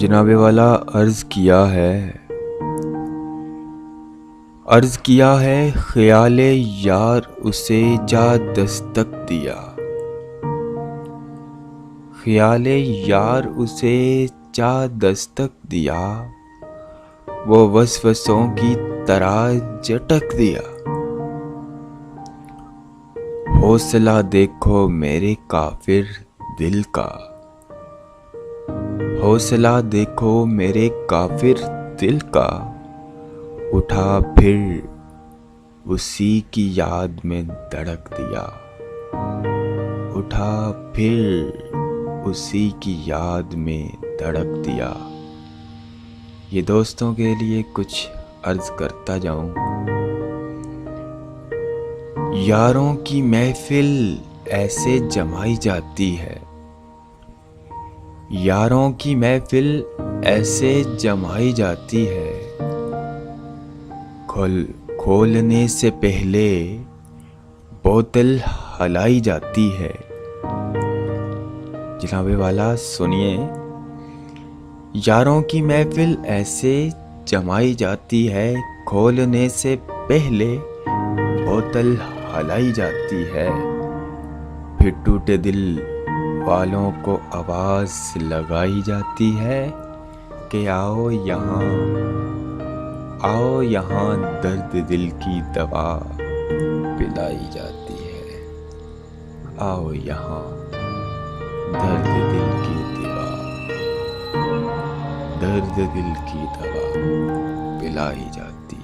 जनाबे वाला अर्ज किया है ख्याले यार उसे जा दस्तक दिया। ख्याले यार उसे जा दस्तक दिया, वो वसवसों की तरह झटक दिया। हौसला देखो मेरे काफिर दिल का, हौसला देखो मेरे काफिर दिल का, उठा फिर उसी की याद में धड़क दिया। उठा फिर उसी की याद में धड़क दिया। ये दोस्तों के लिए कुछ अर्ज करता जाऊं। यारों की महफिल ऐसे जमाई जाती है, यारों की महफिल ऐसे जमाई जाती है, खोलने से पहले बोतल हलाई जाती है। जनाबे वाला सुनिए, यारों की महफिल ऐसे जमाई जाती है, खोलने से पहले बोतल हलाई जाती है। फिर टूटे दिल वालों को आवाज लगाई जाती है कि आओ यहाँ दर्द दिल की दवा पिलाई जाती है। आओ यहाँ दर्द दिल की दवा पिलाई जाती है।